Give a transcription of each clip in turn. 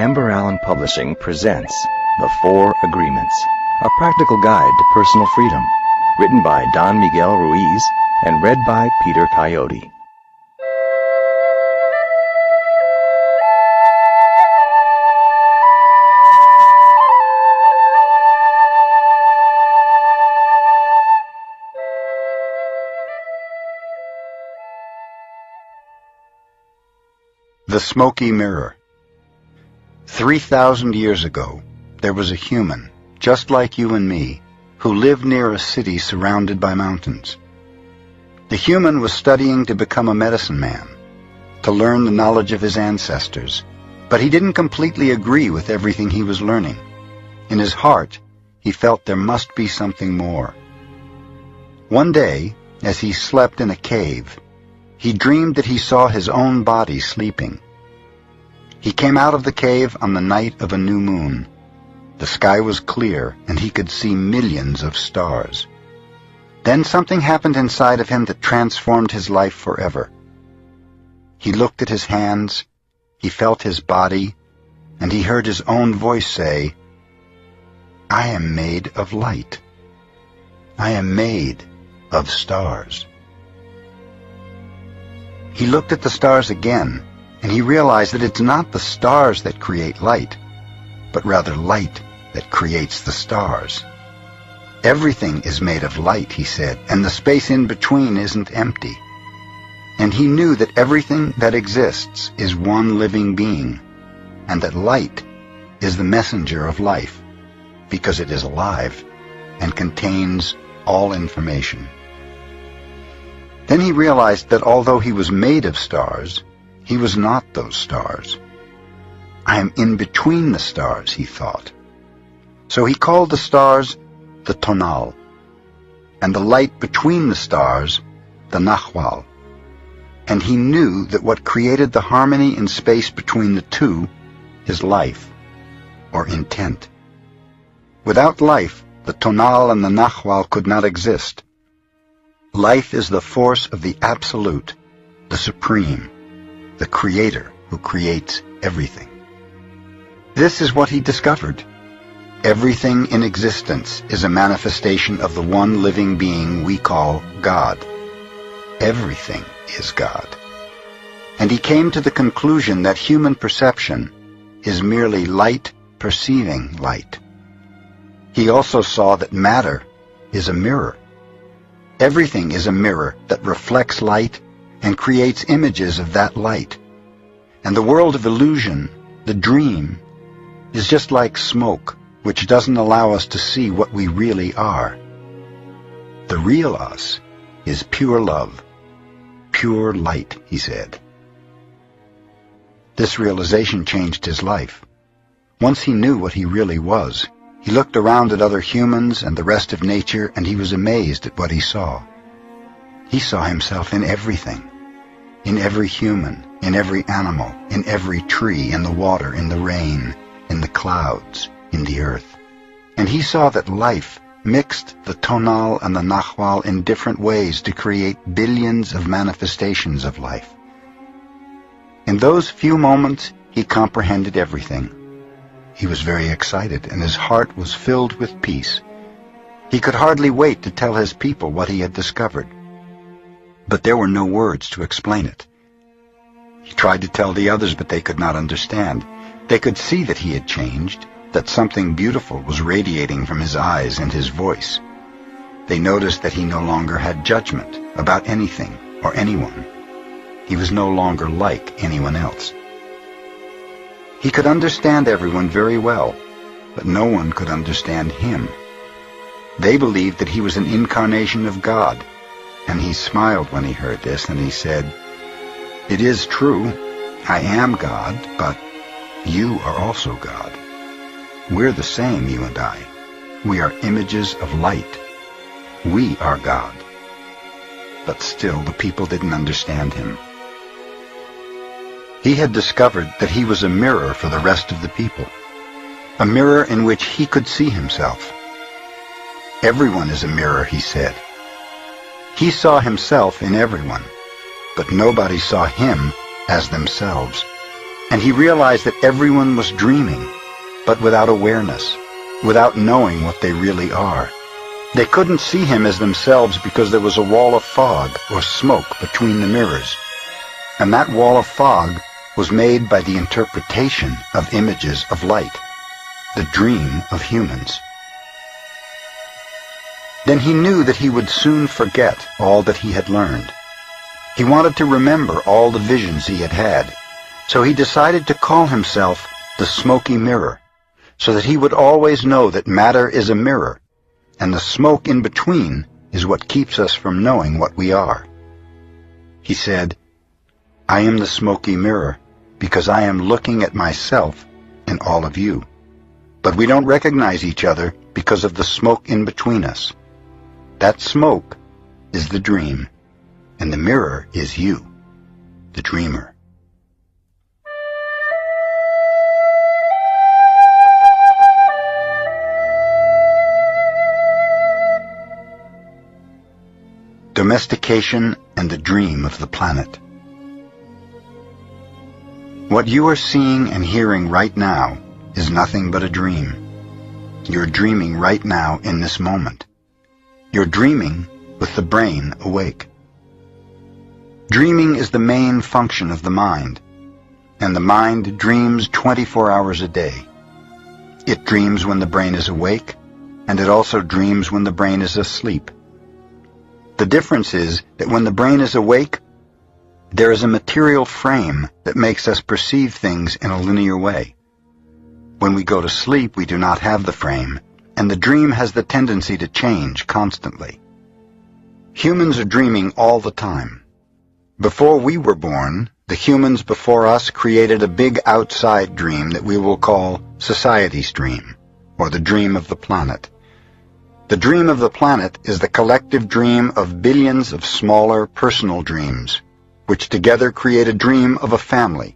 Amber Allen Publishing presents The Four Agreements, a practical guide to personal freedom, written by Don Miguel Ruiz and read by Peter Coyote. The Smoky Mirror. 3,000 years ago, there was a human, just like you and me, who lived near a city surrounded by mountains. The human was studying to become a medicine man, to learn the knowledge of his ancestors, but he didn't completely agree with everything he was learning. In his heart, he felt there must be something more. One day, as he slept in a cave, he dreamed that he saw his own body sleeping. He came out of the cave on the night of a new moon. The sky was clear, and he could see millions of stars. Then something happened inside of him that transformed his life forever. He looked at his hands, he felt his body, and he heard his own voice say, "I am made of light. I am made of stars." He looked at the stars again, and he realized that it's not the stars that create light, but rather light that creates the stars. Everything is made of light, he said, and the space in between isn't empty. And he knew that everything that exists is one living being, and that light is the messenger of life, because it is alive and contains all information. Then he realized that although he was made of stars, he was not those stars. "I am in between the stars," he thought. So he called the stars the tonal, and the light between the stars the nahual. And he knew that what created the harmony in space between the two is life, or intent. Without life, the tonal and the nahual could not exist. Life is the force of the Absolute, the Supreme, the Creator who creates everything. This is what he discovered. Everything in existence is a manifestation of the one living being we call God. Everything is God. And he came to the conclusion that human perception is merely light perceiving light. He also saw that matter is a mirror. Everything is a mirror that reflects light and creates images of that light. And the world of illusion, the dream, is just like smoke, which doesn't allow us to see what we really are. The real us is pure love, pure light, he said. This realization changed his life. Once he knew what he really was, he looked around at other humans and the rest of nature, and he was amazed at what he saw. He saw himself in everything, in every human, in every animal, in every tree, in the water, in the rain, in the clouds, in the earth. And he saw that life mixed the tonal and the nahual in different ways to create billions of manifestations of life. In those few moments, he comprehended everything. He was very excited, and his heart was filled with peace. He could hardly wait to tell his people what he had discovered. But there were no words to explain it. He tried to tell the others, but they could not understand. They could see that he had changed, that something beautiful was radiating from his eyes and his voice. They noticed that he no longer had judgment about anything or anyone. He was no longer like anyone else. He could understand everyone very well, but no one could understand him. They believed that he was an incarnation of God, and he smiled when he heard this, and he said, "It is true, I am God, but you are also God. We're the same, you and I. We are images of light. We are God." But still, the people didn't understand him. He had discovered that he was a mirror for the rest of the people, a mirror in which he could see himself. Everyone is a mirror, he said. He saw himself in everyone, but nobody saw him as themselves. And he realized that everyone was dreaming, but without awareness, without knowing what they really are. They couldn't see him as themselves because there was a wall of fog or smoke between the mirrors. And that wall of fog was made by the interpretation of images of light, the dream of humans. Then he knew that he would soon forget all that he had learned. He wanted to remember all the visions he had had, so he decided to call himself the Smoky Mirror, so that he would always know that matter is a mirror, and the smoke in between is what keeps us from knowing what we are. He said, "I am the smoky mirror because I am looking at myself and all of you. But we don't recognize each other because of the smoke in between us. That smoke is the dream, and the mirror is you, the dreamer." Domestication and the dream of the planet. What you are seeing and hearing right now is nothing but a dream. You're dreaming right now in this moment. You're dreaming with the brain awake. Dreaming is the main function of the mind, and the mind dreams 24 hours a day. It dreams when the brain is awake, and it also dreams when the brain is asleep. The difference is that when the brain is awake, there is a material frame that makes us perceive things in a linear way. When we go to sleep, we do not have the frame, and the dream has the tendency to change constantly. Humans are dreaming all the time. Before we were born, the humans before us created a big outside dream that we will call society's dream, or the dream of the planet. The dream of the planet is the collective dream of billions of smaller personal dreams, which together create a dream of a family,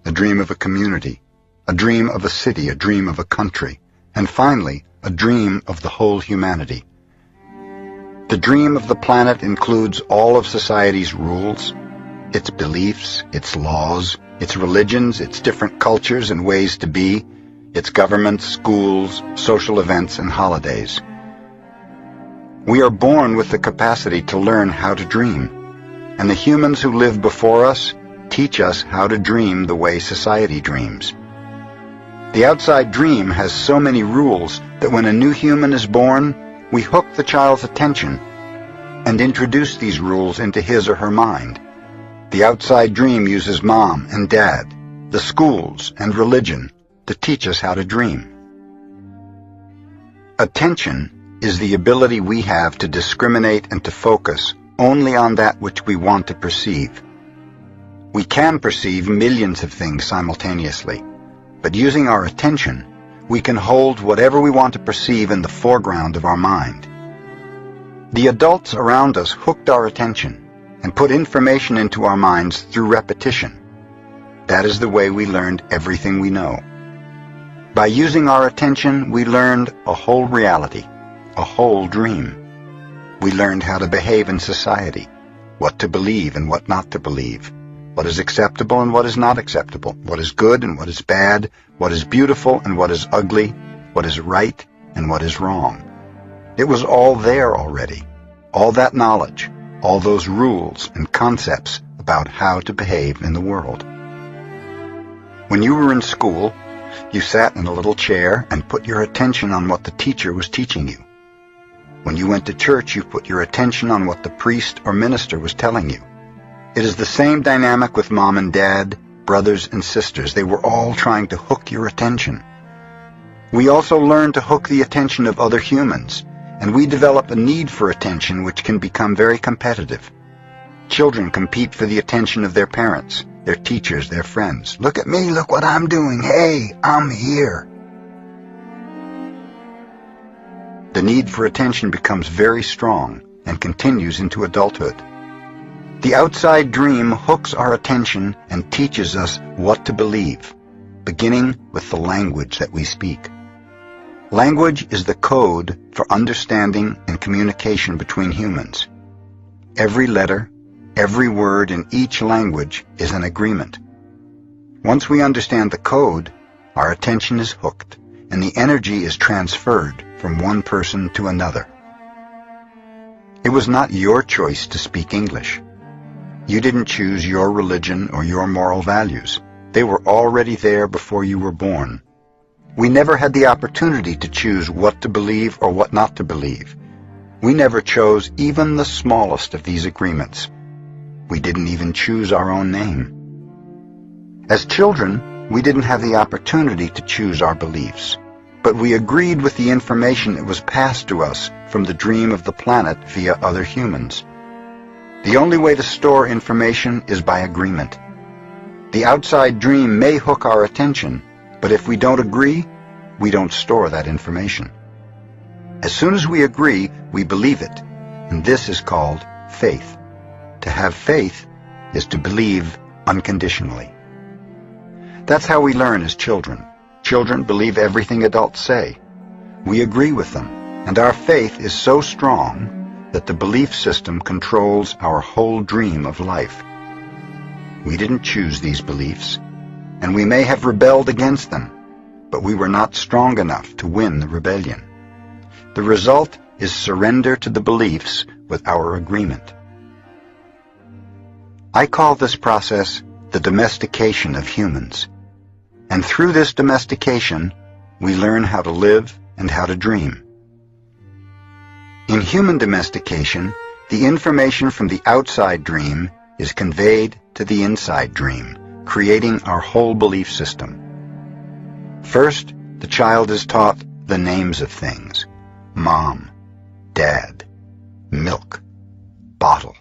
a dream of a community, a dream of a city, a dream of a country, and finally, a dream of the whole humanity. The dream of the planet includes all of society's rules, its beliefs, its laws, its religions, its different cultures and ways to be, its governments, schools, social events, and holidays. We are born with the capacity to learn how to dream, and the humans who live before us teach us how to dream the way society dreams. The outside dream has so many rules that when a new human is born, we hook the child's attention and introduce these rules into his or her mind. The outside dream uses mom and dad, the schools, and religion to teach us how to dream. Attention is the ability we have to discriminate and to focus only on that which we want to perceive. We can perceive millions of things simultaneously, but using our attention, we can hold whatever we want to perceive in the foreground of our mind. The adults around us hooked our attention and put information into our minds through repetition. That is the way we learned everything we know. By using our attention, we learned a whole reality, a whole dream. We learned how to behave in society, what to believe and what not to believe, what is acceptable and what is not acceptable, what is good and what is bad, what is beautiful and what is ugly, what is right and what is wrong. It was all there already, all that knowledge, all those rules and concepts about how to behave in the world. When you were in school, you sat in a little chair and put your attention on what the teacher was teaching you. When you went to church, you put your attention on what the priest or minister was telling you. It is the same dynamic with mom and dad, brothers and sisters. They were all trying to hook your attention. We also learn to hook the attention of other humans, and we develop a need for attention which can become very competitive. Children compete for the attention of their parents, their teachers, their friends. Look at me, look what I'm doing. Hey, I'm here. The need for attention becomes very strong and continues into adulthood. The outside dream hooks our attention and teaches us what to believe, beginning with the language that we speak. Language is the code for understanding and communication between humans. Every letter, every word in each language is an agreement. Once we understand the code, our attention is hooked, and the energy is transferred from one person to another. It was not your choice to speak English. You didn't choose your religion or your moral values. They were already there before you were born. We never had the opportunity to choose what to believe or what not to believe. We never chose even the smallest of these agreements. We didn't even choose our own name. As children, we didn't have the opportunity to choose our beliefs, but we agreed with the information that was passed to us from the dream of the planet via other humans. The only way to store information is by agreement. The outside dream may hook our attention, but if we don't agree, we don't store that information. As soon as we agree, we believe it, and this is called faith. To have faith is to believe unconditionally. That's how we learn as children. Children believe everything adults say. We agree with them, and our faith is so strong that the belief system controls our whole dream of life. We didn't choose these beliefs, and we may have rebelled against them, but we were not strong enough to win the rebellion. The result is surrender to the beliefs with our agreement. I call this process the domestication of humans. And through this domestication, we learn how to live and how to dream. In human domestication, the information from the outside dream is conveyed to the inside dream, creating our whole belief system. First, the child is taught the names of things: mom, dad, milk, bottle.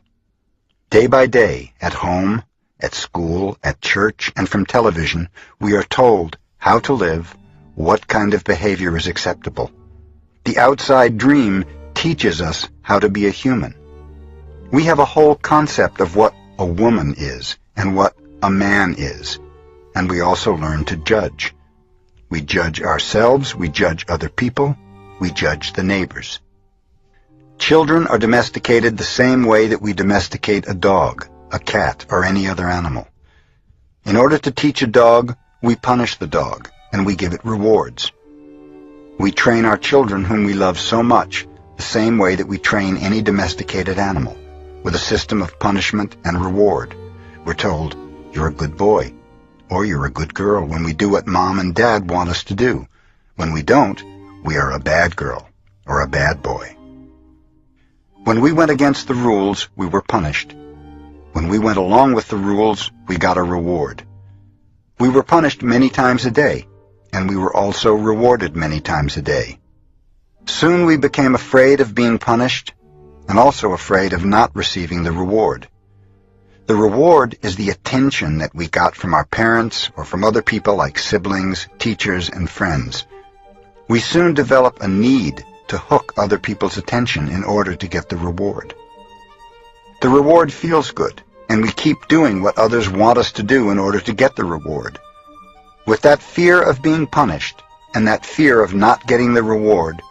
Day by day, at home, at school, at church, and from television, we are told how to live, what kind of behavior is acceptable. The outside dream teaches us how to be a human. We have a whole concept of what a woman is and what a man is, and we also learn to judge. We judge ourselves, we judge other people, we judge the neighbors. Children are domesticated the same way that we domesticate a dog, a cat, or any other animal. In order to teach a dog, we punish the dog, and we give it rewards. We train our children whom we love so much the same way that we train any domesticated animal, with a system of punishment and reward. We're told, "You're a good boy," or "You're a good girl," when we do what mom and dad want us to do. When we don't, we are a bad girl or a bad boy. When we went against the rules, we were punished. When we went along with the rules, we got a reward. We were punished many times a day, and we were also rewarded many times a day. Soon we became afraid of being punished, and also afraid of not receiving the reward. The reward is the attention that we got from our parents or from other people like siblings, teachers, and friends. We soon develop a need to hook other people's attention in order to get the reward. The reward feels good, and we keep doing what others want us to do in order to get the reward. With that fear of being punished and that fear of not getting the reward,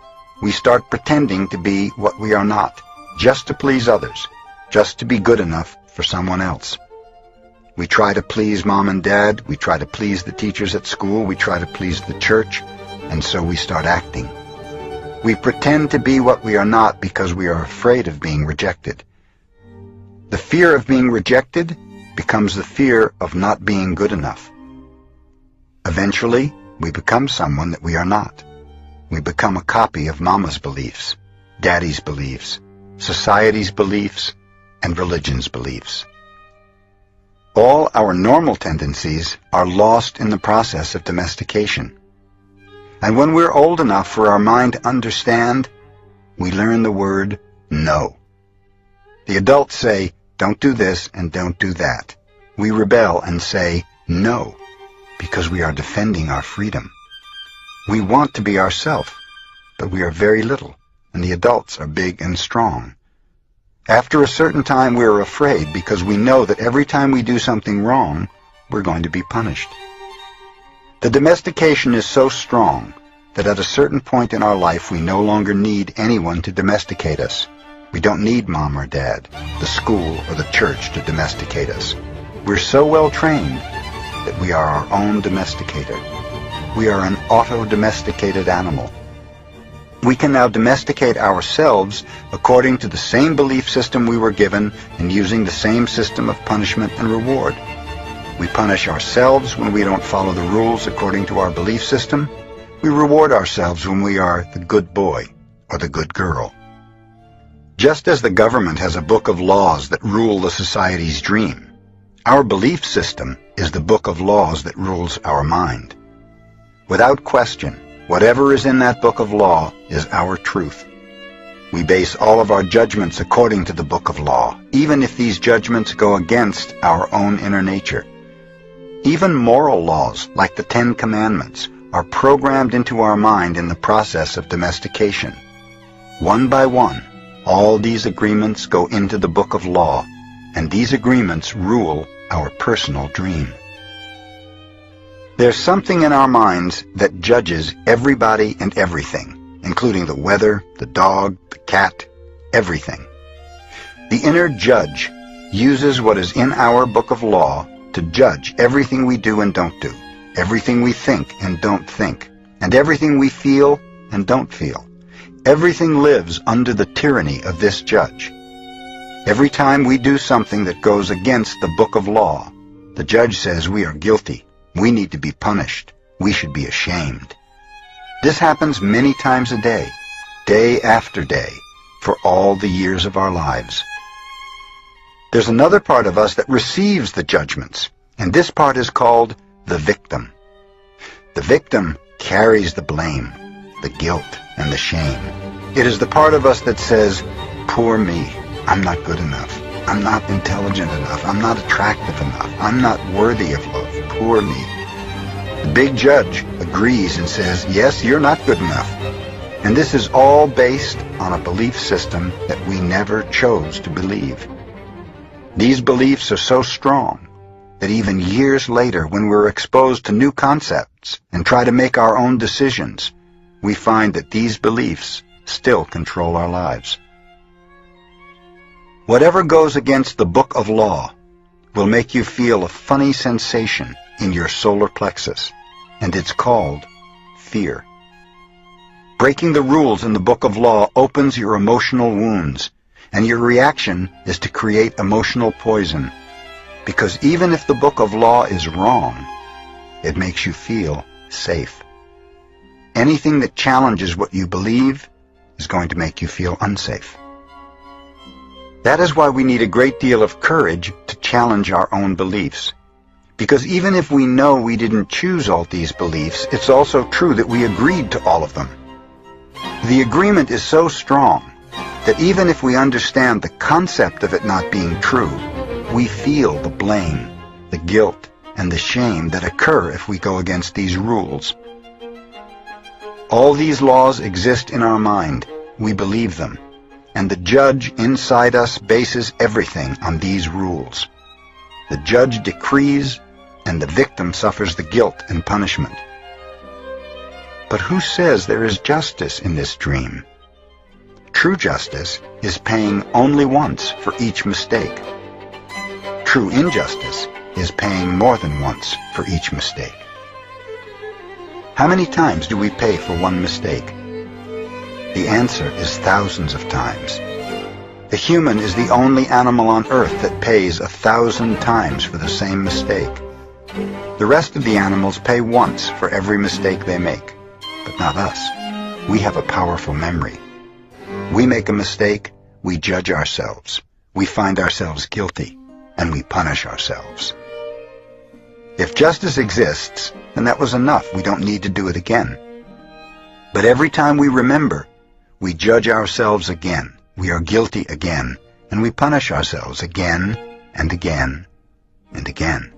we start pretending to be what we are not, just to please others, just to be good enough for someone else. We try to please mom and dad, we try to please the teachers at school, we try to please the church, and so we start acting. We pretend to be what we are not because we are afraid of being rejected. The fear of being rejected becomes the fear of not being good enough. Eventually, we become someone that we are not. We become a copy of mama's beliefs, daddy's beliefs, society's beliefs, and religion's beliefs. All our normal tendencies are lost in the process of domestication. And when we're old enough for our mind to understand, we learn the word no. The adults say, "Don't do this and don't do that." We rebel and say no, because we are defending our freedom. We want to be ourselves, but we are very little, and the adults are big and strong. After a certain time, we are afraid because we know that every time we do something wrong, we're going to be punished. The domestication is so strong that at a certain point in our life, we no longer need anyone to domesticate us. We don't need mom or dad, the school, or the church to domesticate us. We're so well trained that we are our own domesticator. We are an auto-domesticated animal. We can now domesticate ourselves according to the same belief system we were given and using the same system of punishment and reward. We punish ourselves when we don't follow the rules according to our belief system. We reward ourselves when we are the good boy or the good girl. Just as the government has a book of laws that rule the society's dream, our belief system is the book of laws that rules our mind. Without question, whatever is in that book of law is our truth. We base all of our judgments according to the book of law, even if these judgments go against our own inner nature. Even moral laws, like the 10 Commandments, are programmed into our mind in the process of domestication. One by one, all these agreements go into the book of law, and these agreements rule our personal dream. There's something in our minds that judges everybody and everything, including the weather, the dog, the cat, everything. The inner judge uses what is in our book of law to judge everything we do and don't do, everything we think and don't think, and everything we feel and don't feel. Everything lives under the tyranny of this judge. Every time we do something that goes against the book of law, the judge says we are guilty. We need to be punished. We should be ashamed. This happens many times a day after day, for all the years of our lives. There's another part of us that receives the judgments, and this part is called the victim. The victim carries the blame, the guilt, and the shame. It is the part of us that says, "Poor me, I'm not good enough. I'm not intelligent enough. I'm not attractive enough. I'm not worthy of love. Poor me." The big judge agrees and says, "Yes, you're not good enough." And this is all based on a belief system that we never chose to believe. These beliefs are so strong that even years later, when we're exposed to new concepts and try to make our own decisions, we find that these beliefs still control our lives. Whatever goes against the book of law will make you feel a funny sensation in your solar plexus, and it's called fear. Breaking the rules in the book of law opens your emotional wounds, and your reaction is to create emotional poison, because even if the book of law is wrong, it makes you feel safe. Anything that challenges what you believe is going to make you feel unsafe. That is why we need a great deal of courage to challenge our own beliefs. Because even if we know we didn't choose all these beliefs, it's also true that we agreed to all of them. The agreement is so strong that even if we understand the concept of it not being true, we feel the blame, the guilt, and the shame that occur if we go against these rules. All these laws exist in our mind. We believe them. And the judge inside us bases everything on these rules. The judge decrees, and the victim suffers the guilt and punishment. But who says there is justice in this dream? True justice is paying only once for each mistake. True injustice is paying more than once for each mistake. How many times do we pay for one mistake? The answer is thousands of times. The human is the only animal on earth that pays 1,000 times for the same mistake. The rest of the animals pay once for every mistake they make, but not us. We have a powerful memory. We make a mistake, we judge ourselves, we find ourselves guilty, and we punish ourselves. If justice exists, then that was enough. We don't need to do it again. But every time we remember, we judge ourselves again, we are guilty again, and we punish ourselves again and again and again.